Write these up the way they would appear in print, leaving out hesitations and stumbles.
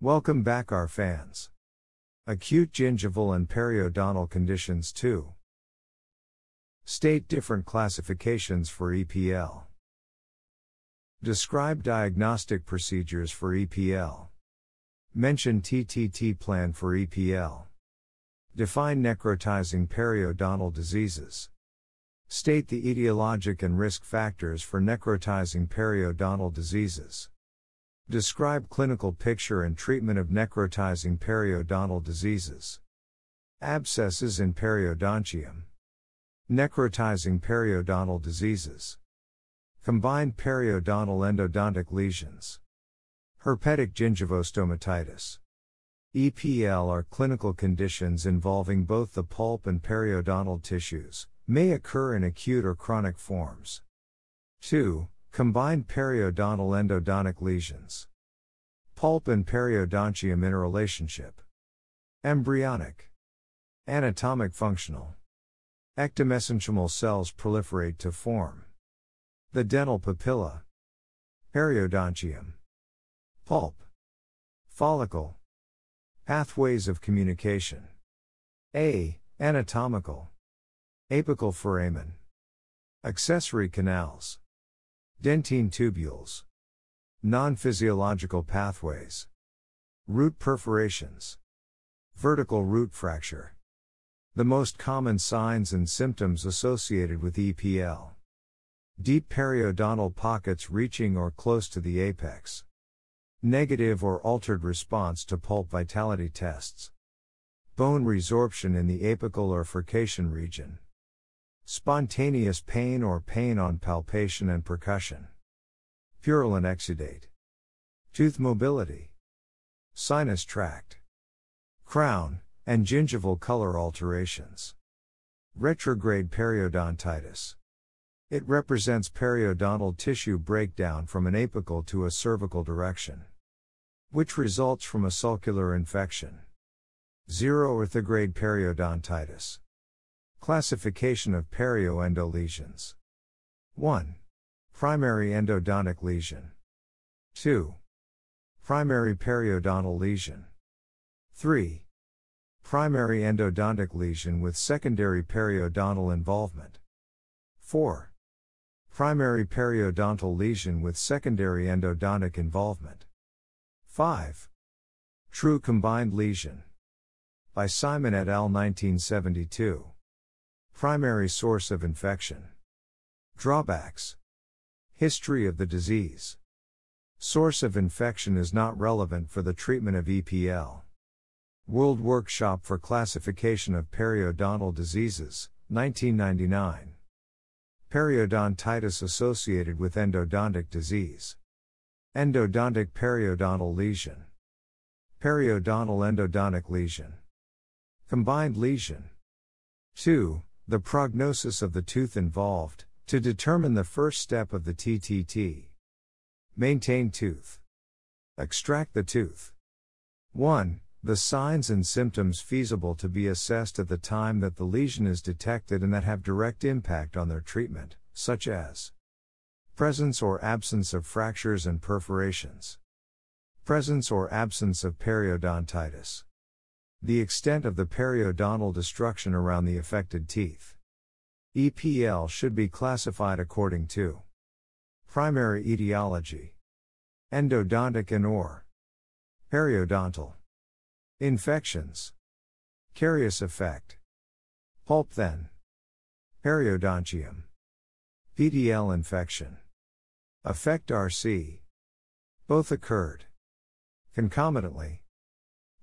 Welcome back our fans. Acute gingival and periodontal conditions 2. State different classifications for EPL. Describe diagnostic procedures for EPL. Mention TTT plan for EPL. Define necrotizing periodontal diseases. State the etiologic and risk factors for necrotizing periodontal diseases. Describe clinical picture and treatment of necrotizing periodontal diseases. Abscesses in periodontium. Necrotizing periodontal diseases. Combined periodontal endodontic lesions. Herpetic gingivostomatitis. EPL are clinical conditions involving both the pulp and periodontal tissues, may occur in acute or chronic forms. 2. Combined periodontal endodontic lesions. Pulp and periodontium interrelationship. Embryonic. Anatomic functional. Ectomesenchymal cells proliferate to form the dental papilla. Periodontium. Pulp. Follicle. Pathways of communication. A. Anatomical. Apical foramen. Accessory canals. Dentine tubules. Non-physiological pathways. Root perforations. Vertical root fracture. The most common signs and symptoms associated with EPL. Deep periodontal pockets reaching or close to the apex. Negative or altered response to pulp vitality tests. Bone resorption in the apical or furcation region. Spontaneous pain or pain on palpation and percussion. Purulent exudate. Tooth mobility. Sinus tract. Crown, and gingival color alterations. Retrograde periodontitis. It represents periodontal tissue breakdown from an apical to a cervical direction, which results from a sulcular infection. 0 orthograde periodontitis. Classification of perioendo lesions. 1. Primary endodontic lesion. 2. Primary periodontal lesion. 3. Primary endodontic lesion with secondary periodontal involvement. 4. Primary periodontal lesion with secondary endodontic involvement. 5. True combined lesion. By Simon et al. 1972. Primary source of infection. Drawbacks. History of the disease. Source of infection is not relevant for the treatment of EPL. World Workshop for Classification of Periodontal Diseases, 1999. Periodontitis associated with endodontic disease. Endodontic periodontal lesion. Periodontal endodontic lesion. Combined lesion. 2. The prognosis of the tooth involved, to determine the first step of the TTT. Maintain tooth. Extract the tooth. 1. The signs and symptoms feasible to be assessed at the time that the lesion is detected and that have direct impact on their treatment, such as presence or absence of fractures and perforations. Presence or absence of periodontitis. The extent of the periodontal destruction around the affected teeth. EPL should be classified according to primary etiology. Endodontic and/or periodontal. Infections. Carious effect. Pulp then. Periodontium. PDL infection. Effect RC. Both occurred concomitantly.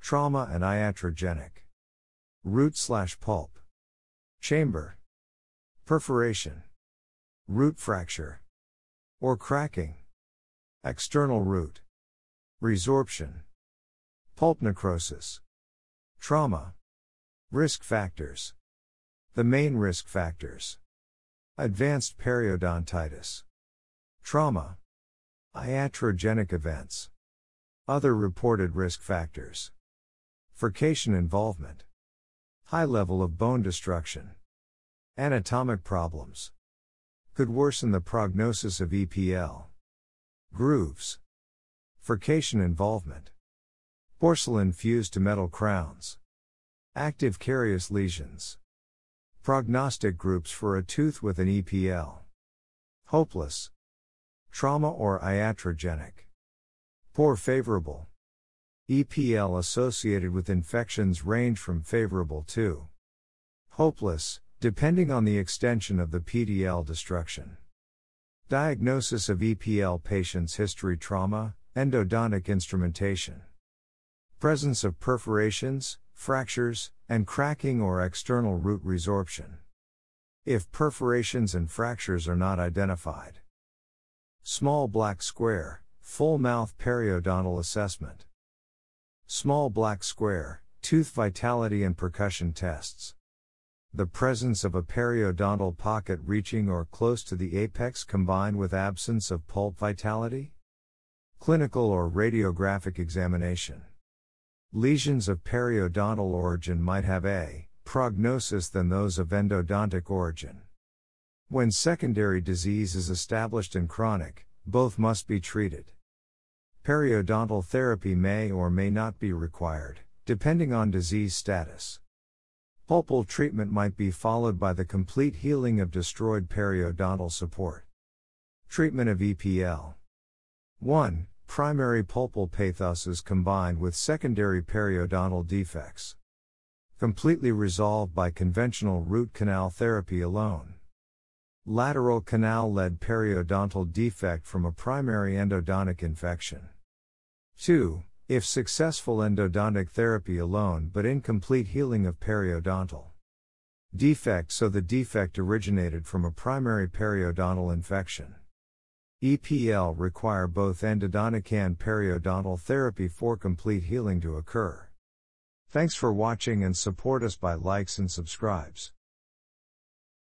Trauma and iatrogenic. Root/pulp. Chamber. Perforation. Root fracture. Or cracking. External root. Resorption. Pulp necrosis. Trauma. Risk factors. The main risk factors. Advanced periodontitis. Trauma. Iatrogenic events. Other reported risk factors. Furcation involvement. High level of bone destruction. Anatomic problems. Could worsen the prognosis of EPL. Grooves. Furcation involvement. Porcelain fused to metal crowns. Active carious lesions. Prognostic groups for a tooth with an EPL. Hopeless. Trauma or iatrogenic. Poor favorable. EPL associated with infections range from favorable to hopeless, depending on the extension of the PDL destruction. Diagnosis of EPL patients: history, trauma, endodontic instrumentation. Presence of perforations, fractures, and cracking or external root resorption. If perforations and fractures are not identified. Small black square, full mouth periodontal assessment. Small black square, tooth vitality and percussion tests. The presence of a periodontal pocket reaching or close to the apex combined with absence of pulp vitality. Clinical or radiographic examination. Lesions of periodontal origin might have a prognosis than those of endodontic origin. When secondary disease is established and chronic, both must be treated. Periodontal therapy may or may not be required, depending on disease status. Pulpal treatment might be followed by the complete healing of destroyed periodontal support. Treatment of EPL. 1. Primary pulpal pathoses combined with secondary periodontal defects. Completely resolved by conventional root canal therapy alone. Lateral canal-led periodontal defect from a primary endodontic infection. 2. If successful, endodontic therapy alone but incomplete healing of periodontal defect, so the defect originated from a primary periodontal infection. EPL require both endodontic and periodontal therapy for complete healing to occur. Thanks for watching and support us by likes and subscribes.